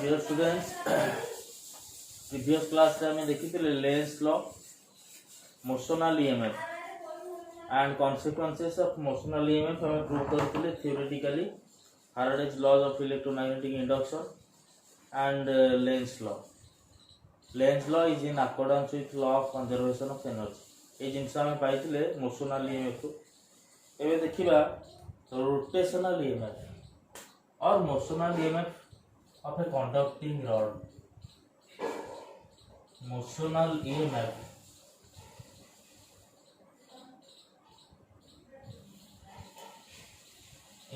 Dear students, previous class रे हमें देखी थी Lenz's law, motional EMF and consequences of motional EMF हमें प्रूव करते theoretically Faraday's laws of electromagnetic induction and Lenz's law. Lenz's law is in accordance with law of conservation of energy. ये जिनस आम पाइले मोशनल ईएमएफ. एवं देखा rotational EMF और motional EMF of a conducting rod. Motional EMF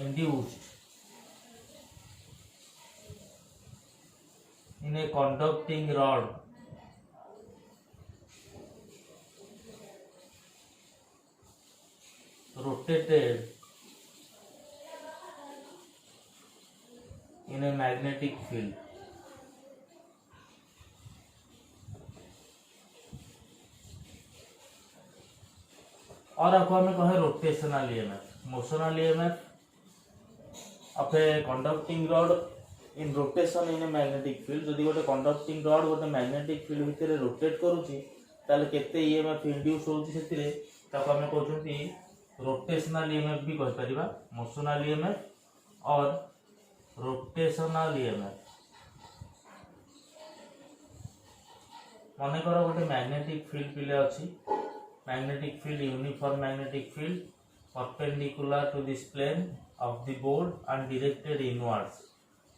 induced in a conducting rod rotated in a magnetic field. और आपको हमें कहे rotational EMF. Motional EMF of a conducting rod in rotation in a magnetic field. जदि गोटे conducting rod गोटे magnetic field भितर rotate करूची ताले केते ईएमएफ इंड्यूस होउची सेतिरे ताको हमें कहउछंती रोटेशनल ईएमएफ भी कहि परिबा. मोशनल ईएमएफ और रोटेशनल ईएमएफ. मन कर गोटे मैग्नेटिक फील्ड पिले अच्छी. Magnetic field uniform magnetic field perpendicular to this plane of the board and directed inwards.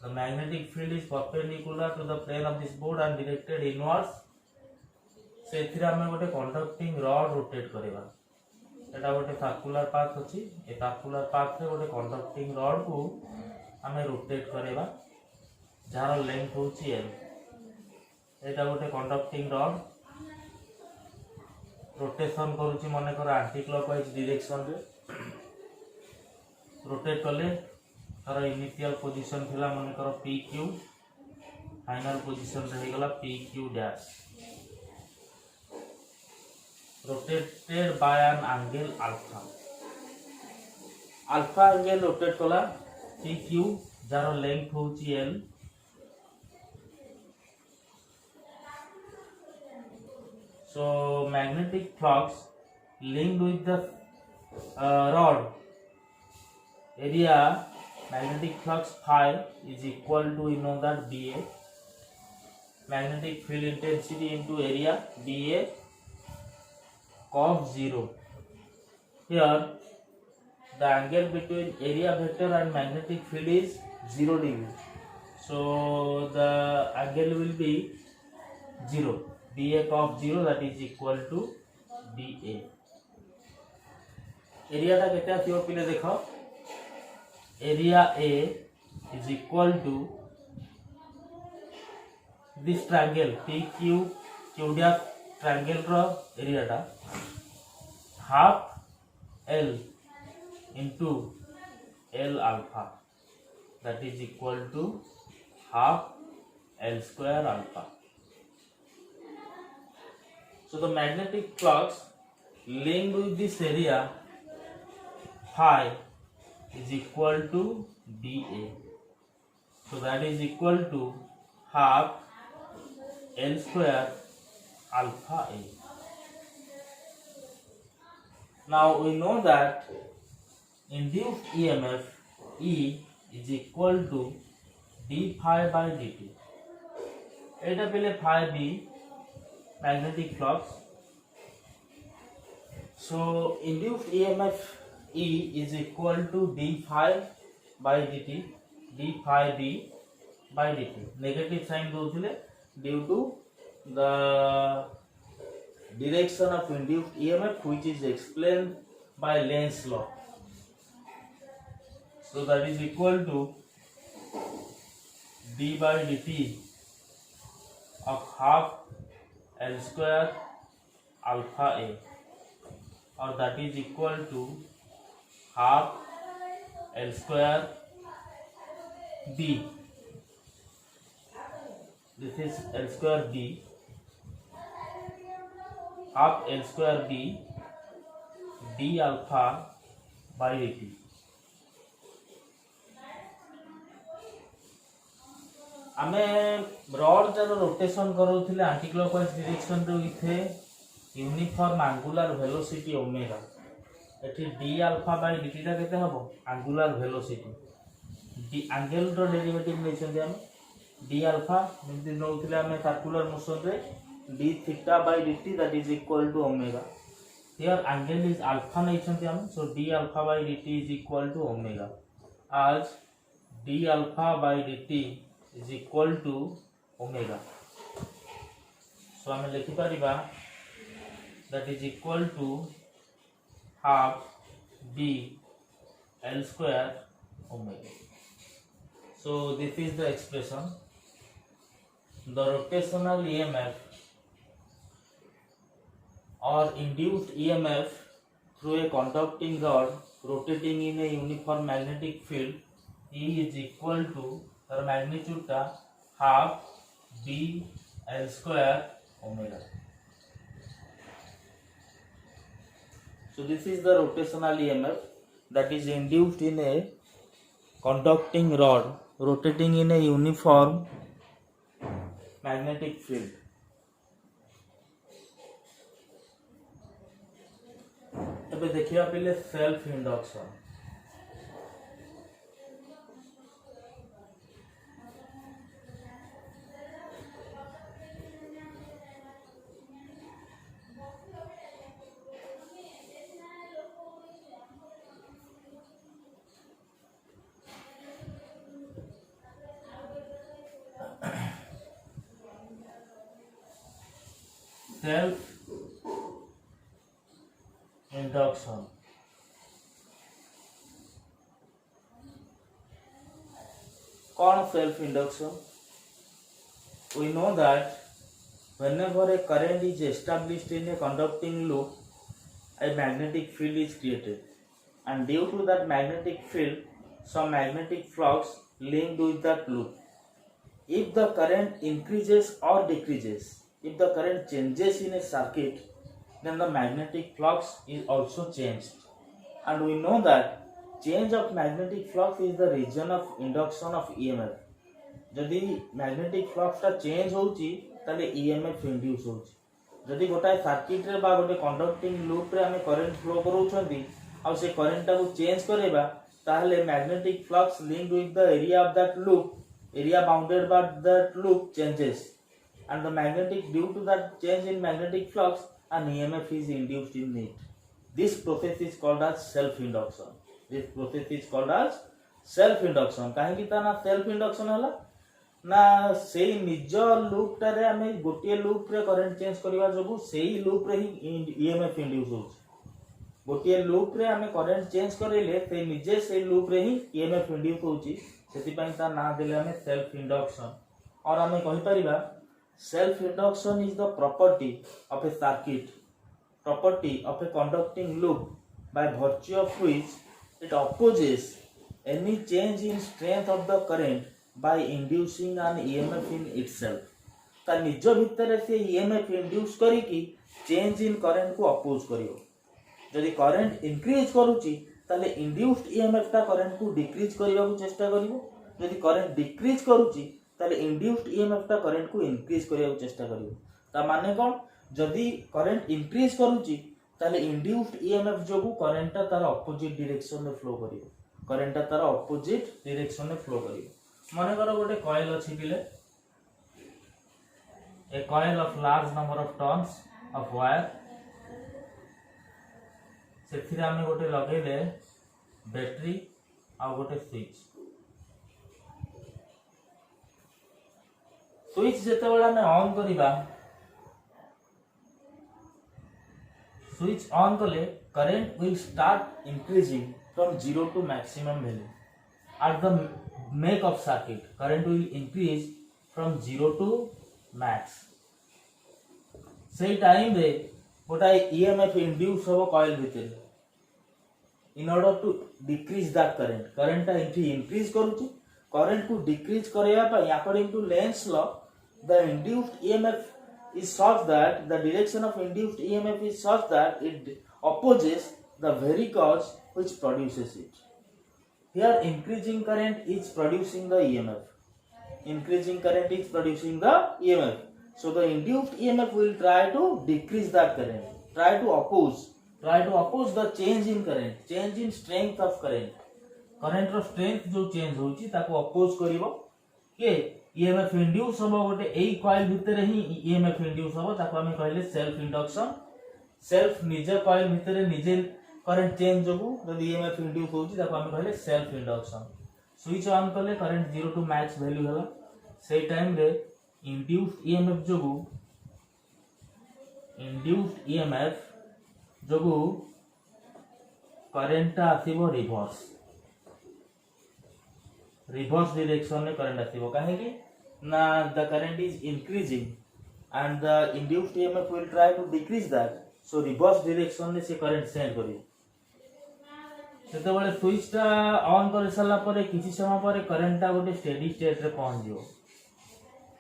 The magnetic field is perpendicular to the plane of this board and directed inwards. सेथिरे हमें गोटे conducting rod rotate करबा. एटा गोटे circular path अछि. A circular path रे गोटे conducting rod को हमें रोटेट करवा जार लेंथ होची एल. एटा गोटे कंडक्टिंग रॉड रोटेशन करूची मन कर एंटी क्लॉकवाइज डायरेक्शन रे. रोटेट कले तार इनिशियल पोजीशन थिला मन कर पी क्यू, फाइनल पोजीशन रही गला P Q dash. Rotated bye an angle alpha. Alpha angle rotate कला PQ जार लेंथ होची L. So magnetic flux linked with the rod area, magnetic flux phi is equal to, you know, that dA, magnetic field intensity into area dA cos 0. Here the angle between area vector and magnetic field is 0 degree. So the angle will be 0. dA of 0 that is equal to dA. Area टा केते आथियो पिले देखो. Area A is equal to this triangle PQ QDAF triangle row area टा half L into L alpha that is equal to half L square alpha. So the magnetic flux linked with this area phi is equal to dA. So that is equal to half L square alpha A. Now we know that induced EMF E is equal to d phi by dt. एटा पहले phi b magnetic flux. So induced EMF E is equal to d phi by dt, d phi b by dt. Negative sign दोथिले due to the direction of induced EMF which is explained by Lenz law. So that is equal to d by dt of half L square alpha A, or that is equal to half L square B. This is L square B, half L square B d alpha by dt. आमे rod जार rotation करूथिले anti clockwise direction रे with uniform angular velocity omega एठी d alpha by dt टा केते हबो angular velocity d angle रो derivative नै छथि हम d अल्फा जेंति नौथिले हम सर्कुलर मोशन रे d theta by dt that is equal to omega here angle is alpha नै छथि हम so d alpha by dt is equal to omega आज d alpha by dt is equal to omega. So हमें लिखि परिबा that is equal to half d L square omega. So this is the expression. The rotational EMF or induced EMF through a conducting rod rotating in a uniform magnetic field E is equal to तर magnitude टा half b l square omega. So this is the rotational EMF that is induced in a conducting rod rotating in a uniform magnetic field. अब देखिए पहले self induction. Self induction कौन self induction? We know that whenever a current is established in a conducting loop, a magnetic field is created, and due to that magnetic field, some magnetic flux linked with that loop. If the current increases or decreases, if the current changes in a circuit, then the magnetic flux is also changed. And we know that change of magnetic flux is the region of induction of EMF. जदि magnetic flux टा change होउची ताले EMF induce होउची. जदि गोटाए circuit रे बा गोटे conducting loop रे हमें करंट फ्लो करूछंती आ से करंट टा को चेंज करेबा ताले magnetic flux linked with the area of that loop, area bounded by that loop changes. And the magnetic, due to that change in magnetic flux, an EMF is induced in it. This process is called as self-induction. This process is called as self-induction. काहेकि ता ना self-induction होला ना सेही निज loop टारे आमे गोटिए loop रे current change करबा जोगु सेही लूप रे ही EMF इंड्यूस होउछ. गोटिए लूप रे आमे करंट चेंज करेले से निजे से लूप रे ही EMF इंड्यूस होउची. सेति पई ता ना देले आमे self-induction. और आमे कहि परिबा self-induction is the property of a circuit, property of a conducting loop by virtue of which it opposes any change in strength of the current by inducing an EMF in itself. ता निज भितर से EMF induce करी कि change in current को oppose करियो. जदि current increase करूची ताले इंड्यूस्ड EMF ता करंट को डिक्रीज करिया को चेष्टा करिवो. जदि करंट डिक्रीज करूची ताले इंड्यूस्ड EMF ता करंट को इंक्रीज करिया को चेष्टा करियो. ता माने कोन जदि करंट इंक्रीज करूची ताले इंड्यूस्ड EMF जोगु करंट ता तार ऑपोजिट डायरेक्शन में फ्लो करियो. करंट ता तार ऑपोजिट डायरेक्शन में फ्लो करियो. माने करो गोटे कॉइल अछि पिले a coil of large number of turns of wire सेथिरे हम गोटे लगेले बैटरी आ गोटे स्विच. स्विच जेतेबेला हमें ऑन करिबा स्विच ऑन कले current will start increasing from 0 to maximum value. At the make of circuit current will increase from 0 to max. से time रे गोटा EMF इंड्यूस हो कॉइल भीतर in order to decrease that current टा increase करूची. Current को decrease करया पई according to Lenz's law the induced EMF is such that the direction of induced EMF is such that it opposes the very cause which produces it. Here increasing current is producing the EMF. increasing current is producing the EMF. So the induced EMF will try to decrease that current, try to oppose the change in current, change in strength of current. Current row strength जो change होची ताको oppose करिवो के EMF induce होबो गोटे एई coil भितरे ही EMF induce होबो ताको हम कहले सेल्फ इंडक्शन. सेल्फ निजे कॉइल भितरे निजे करंट चेंज जोगु जदि EMF induce होची ताको हम कहले सेल्फ इंडक्शन. स्विच ऑन करले करंट 0 टू मैक्स वैल्यू होला सेई टाइम रे इंड्यूस्ड EMF जोगु करंट आसीबो रिवर्स डायरेक्शन में करंट आसीबो काहे कि ना the current is increasing and the induced EMF will try to decrease that. So reverse direction में से करंट सेंड करियो. सेते स्विच टा ऑन कर साला परे किछि समय परे करंट टा गोटे स्टेडी स्टेट रे पहुंच जिवो.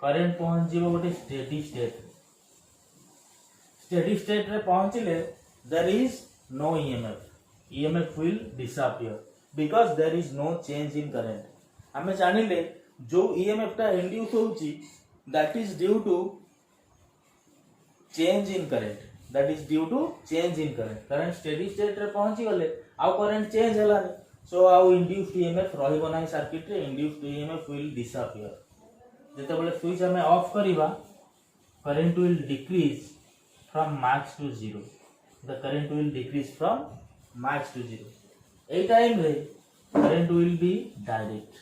करंट पहुंच जिवो गोटे स्टेडी स्टेट रे पहुंचले there is no EMF will disappear because there is no change in current. हमें जानिले जो EMF टा इंड्यूस होउची that is due to change in current. Current steady state रे पहुंची गले आउ करंट चेंज हलानी. सो आउ इंड्यूस्ड EMF रहिबो नाही सर्किट रे. Induced EMF will disappear. जेते बेले स्विच हमें ऑफ करिबा current will decrease from max to 0. The current will decrease from max to 0. ए टाइम रे करंट will be direct.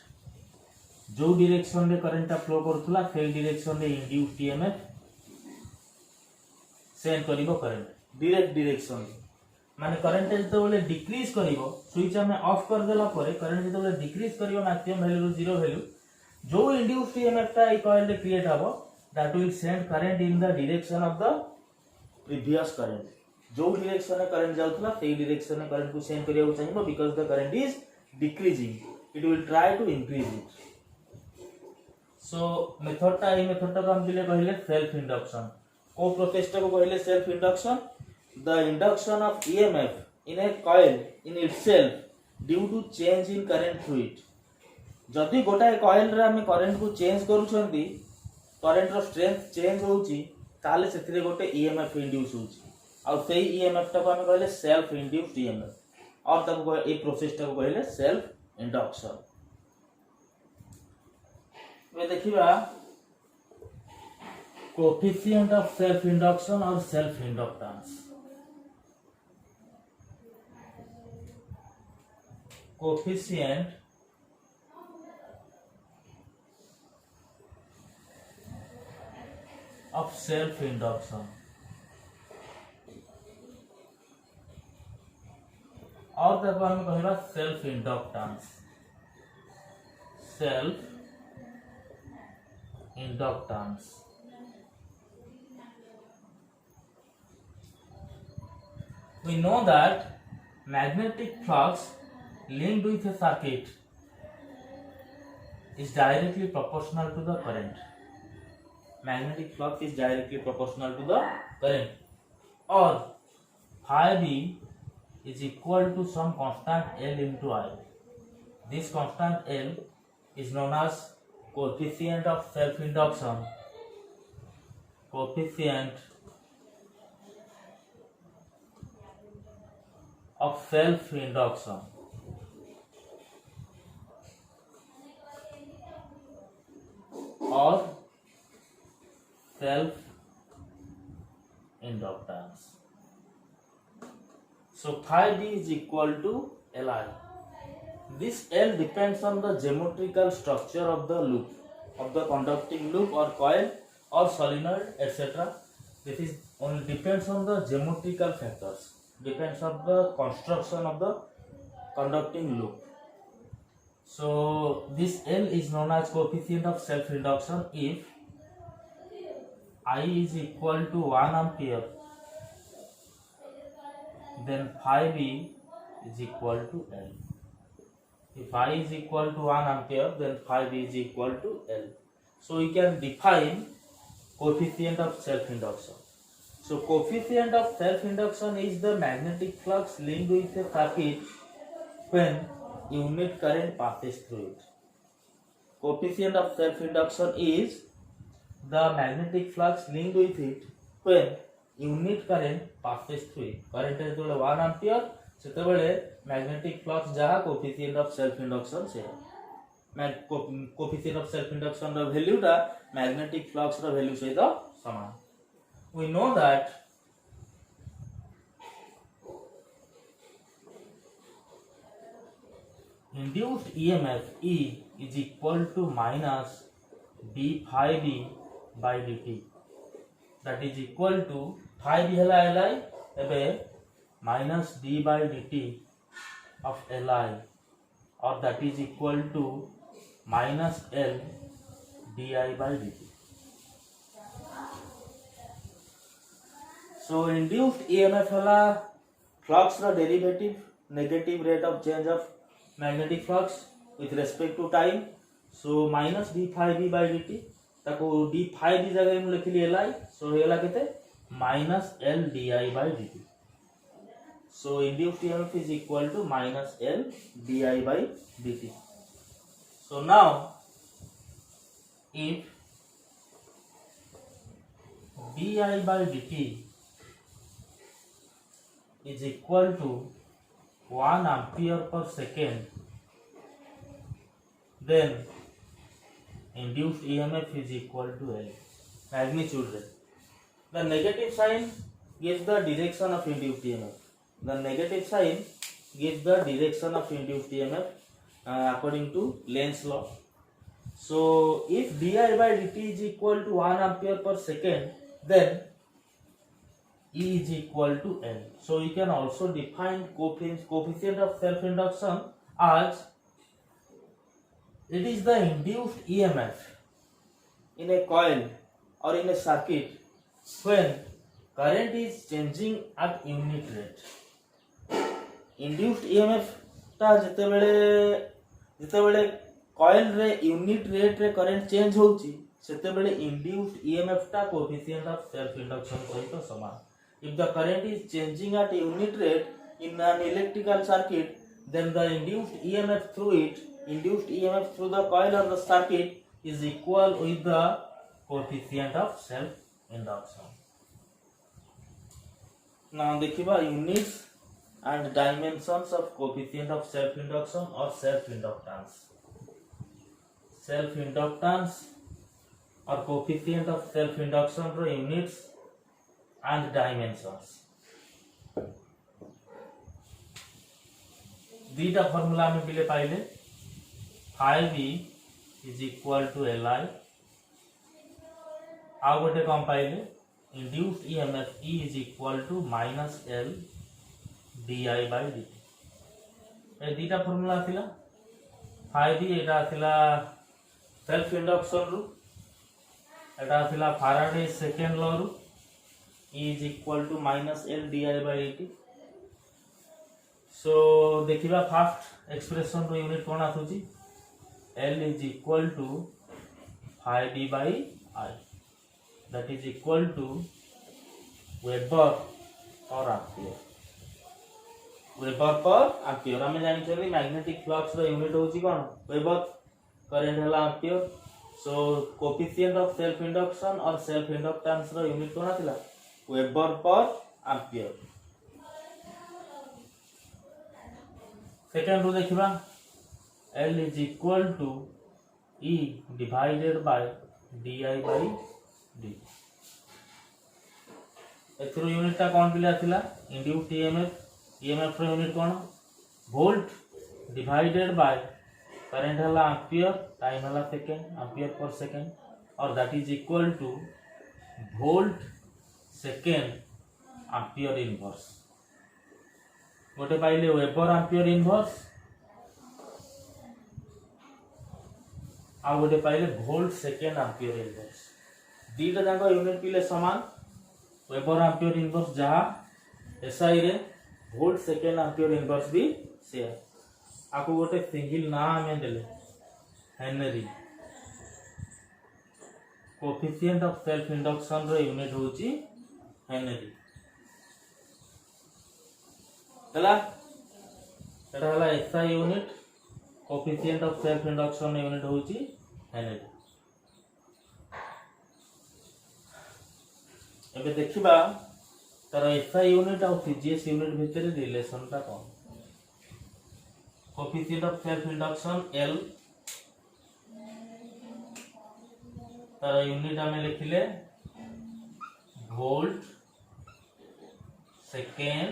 जो डायरेक्शन रे करंट फ्लो करथुला सेई डायरेक्शन रे इंड्यूस्ड EMF सेंड करिवो करंट डायरेक्ट डायरेक्शन. माने करंट जेते बेले डिक्रीज करिवो स्विच हमें ऑफ कर देला परे करंट जेते बेले डिक्रीज करिवो मैक्सिमम वैल्यू रो 0 वैल्यू जो इंड्यूस्ड EMF टा ई कॉइल रे क्रिएट हबो that will send current in the direction of the previous current. जो डायरेक्शन में करंट जाउथला सेई डायरेक्शन में करंट को सेंड करिया चाहिबो because the current is decreasing it will try to increase it. So method टा को हम दिले कहले सेल्फ इंडक्शन. को प्रोसेस टा को कहले self induction. The induction of EMF in a coil in itself due to change in current through it. जदि गोटा कॉइल रे हम करंट को चेंज करूछंती करंट रो स्ट्रेंथ चेंज होउची ताले सेथिरे गोटे EMF इंड्यूस होउची और सेई EMF टा को हम कहले सेल्फ इंड्यूस्ड EMF और ताको ए प्रोसेस टा को कहले सेल्फ इंडक्शन. वे देखिबा कोएफिशिएंट ऑफ सेल्फ इंडक्शन और self inductance. Coefficient of self induction और देखो हम कहला self inductance. We know that magnetic flux linked with a circuit is directly proportional to the current. Magnetic flux is directly proportional to the current, or phi B is equal to some constant L into I. This constant L is known as coefficient of self induction. Coefficient of self induction. Or self inductance. So phi B is equal to Li. This L depends on the geometrical structure of the loop, of the conducting loop or coil or solenoid, etc. This is only depends on the geometrical factors, depends on the construction of the conducting loop. So this L is known as coefficient of self induction if I is equal to 1 ampere, then phi B is equal to L. If I is equal to 1 ampere, then phi B is equal to L. So we can define coefficient of self induction. So coefficient of self induction is the magnetic flux linked with a circuit when unit current passes through it. coefficient of self induction is the magnetic flux linked with it when unit current passes through it. Current is 1 ampere सेतेबेले magnetic flux जहाँ coefficient of self induction से coefficient of self induction ର value टा magnetic flux ର value सहित समान. We know that induced EMF E is equal to minus d phi b by dt. That is equal to phi b hela Li ebe minus d by dt of Li, or that is equal to minus L di by dt. So induced EMF hela flux the derivative negative rate of change of magnetic flux with respect to time. So minus d phi b by dt ताको d phi b जगह में लिखली Li, so हेला केते minus L di by dt. So induced EMF is equal to minus L di by dt. So now if di by dt is equal to 1 ampere per second, then induced EMF is equal to L. Magnitude rate. The negative sign gives the direction of induced EMF. The negative sign gives the direction of induced EMF according to Lenz's law. So if di by dt is equal to 1 ampere per second, then E is equal to L. So you can also define coefficient of self induction as it is the induced EMF in a coil or in a circuit when current is changing at unit rate. Induced EMF ता जेतेबेले coil रे unit rate रे current change होउची सेतेबेले induced EMF ता coefficient of self induction सहित समान. If the current is changing at unit rate in an electrical circuit, then the induced EMF through the coil or the circuit is equal with the coefficient of self induction. Now देखिबा units and dimensions of coefficient of self induction or self inductance. Self inductance or coefficient of self induction ro units and dimensions. दीटा formula में बिले पाइले phi b is equal to Li. आउ गोटे कम पाइले induced EMF E is equal to minus L di by dt. ए दीटा formula थिला. phi b एटा थिला सेल्फ इंडक्शन रु, एटा थिला फैराडे सेकंड लॉ रु. E is equal to minus L di by dt. So देखिबा फर्स्ट एक्सप्रेशन रो unit कोन आथुची L is equal to phi b by I, that is equal to Weber per ampere. Weber per ampere हमें जानि छथि magnetic flux रो unit होची कोन Weber, करंट हला ampere. So coefficient of self induction और सेल्फ इंडक्टेंस रो unit कोन आथिला Weber per ampere. सेकंड रो देखिबा L is equal to E divided by di by dt. एथरो यूनिट ता कोन पिला थिला इंड्यूस्ड EMF रो यूनिट कोन वोल्ट डिवाइडेड बाय करंट हला एम्पियर, टाइम हला सेकंड, एम्पियर पर सेकंड, और that is equal to volt second ampere inverse. गोटे पाइले वेबर एम्पियर इनवर्स, आ गोटे पाइले वोल्ट सेकेंड एम्पियर इनवर्स. दीटा जाक यूनिट पिले समान. वेबर एम्पियर इनवर्स जहाँ एसआई रे वोल्ट सेकेंड एम्पियर इनवर्स भी सेम. आपको गोटे सिंगल ना में देले henry. Coefficient of self induction रो यूनिट होची हेनरी. हला एटा हला SI unit. Coefficient of self induction unit होची हेनरी। एबे देखिबा तार एसआई यूनिट और सीजीएस यूनिट भितर रिलेशन ता कोन। Coefficient of self induction L, तार यूनिट हमें लिखिले वोल्ट सेकेंड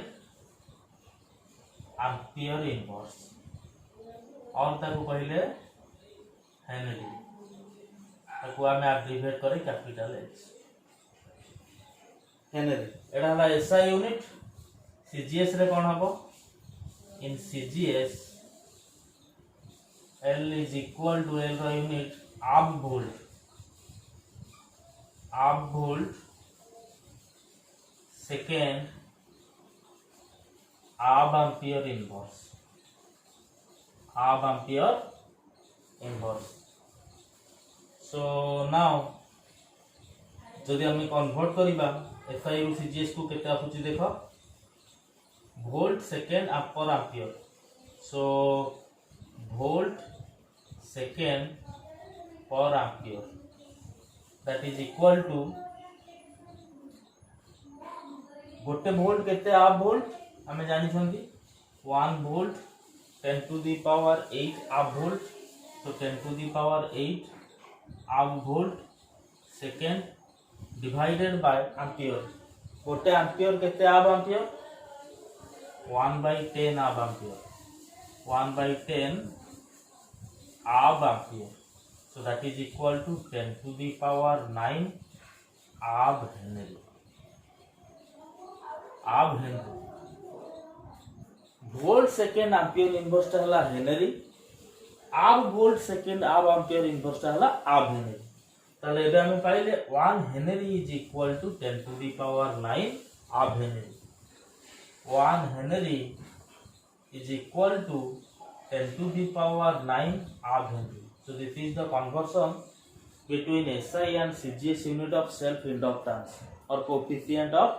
एम्पियर इनवर्स और ताको कहले हेनरी। ताको हमें एब्रिविएट करे कैपिटल एच हेनरी। एटा हला एसआई यूनिट। सीजीएस रे कोन हबो? In CGS L is equal to L रो unit of volt second of ampere inverse so now जदि हम कन्वर्ट करिबा एसआई रु सीजीएस को केते आसुची देखो volt second per ampere. So volt second per ampere that is equal to गोटे वोल्ट केते हाफ वोल्ट हमें जानि छंती 1 volt 10 to the power 8 ab volt. तो 10 to the power 8 ab volt second divided by ampere. गोटे ampere केते ab ampere 1/10 ab ampere 1/10 ab ampere. So that is equal to 10 to the power 9 ab henry. Volt second ampere inverse टा हला henry. Ab volt second ab ampere inverse टा हला ab henry. ताले एबे हम पाइले 1 henry is equal to 10 to the power 9 ab henry. 1 henry is equal to 10 to the power 9 half Henry. So this is the conversion between SI and CGS unit of self inductance or coefficient of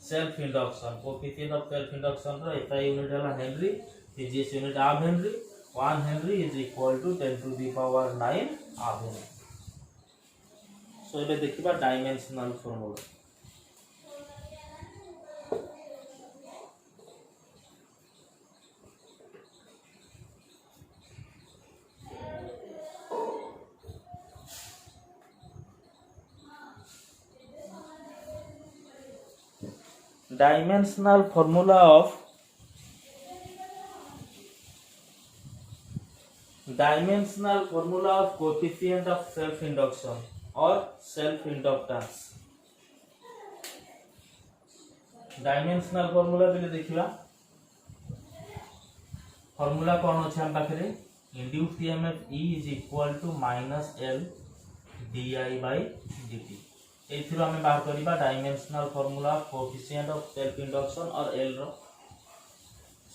self induction. Coefficient of self induction ro SI unit है Henry, CGS unit half Henry. 1 Henry is equal to 10 to the power 9 half Henry. So ये देखिबा dimensional formula. Dimensional formula of coefficient of self induction or self inductance. Dimensional formula भी देखिबा। Formula कौन अछि हम पाखरे induced EMF E is equal to minus L di by dt। एथिरो हमें बाहर करिबा dimensional formula coefficient of self induction और L रो।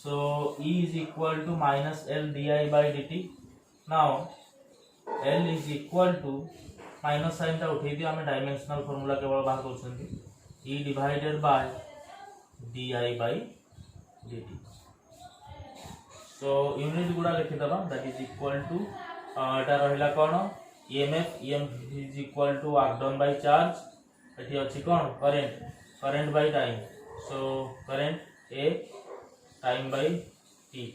सो E is equal to minus L di by dt। Now L is equal to minus sign टा उठै दियो हमें डायमेंशनल फॉर्मूला केवल बाहर करछंती E divided by di by dt। So unit गुडा लिखि दबा दैट इज इक्वल टू एटा रहिला कोन EMF is equal to work done by charge. एठी अछि कोन current by time. So current A time by T।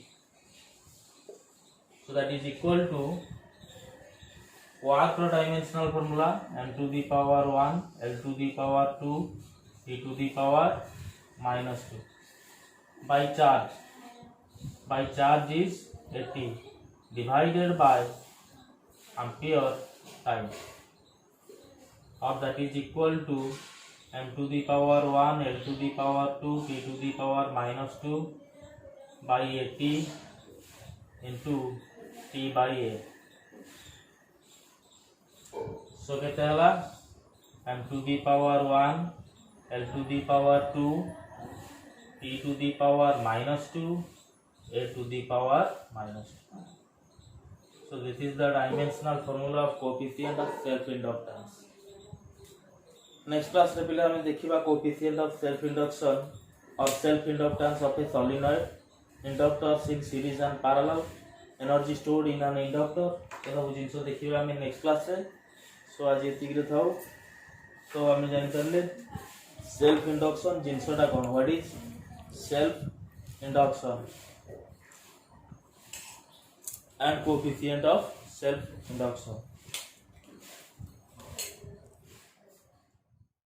So that is equal to work रो dimensional formula m to the power 1 L to the power 2 T to the power minus 2 by charge is 80 divided by ampere time, or that is equal to m to the power 1 L to the power 2 T to the power minus 2 by 80 into T by A। So केते हला m to the power 1 L to the power 2 T to the power minus 2 A to the power minus 2। So this is the dimensional formula of coefficient of self inductance। Next class रे पिला हम देखिबा coefficient of self induction or self inductance of a solenoid inductors in series and parallel। Energy stored in an inductor ये सब जिन देखिए आम next class रे सो आज ये थाउ सो आम जानी सेल्फ इंडक्शन जिनसटा कौन what is self induction and coefficient of self induction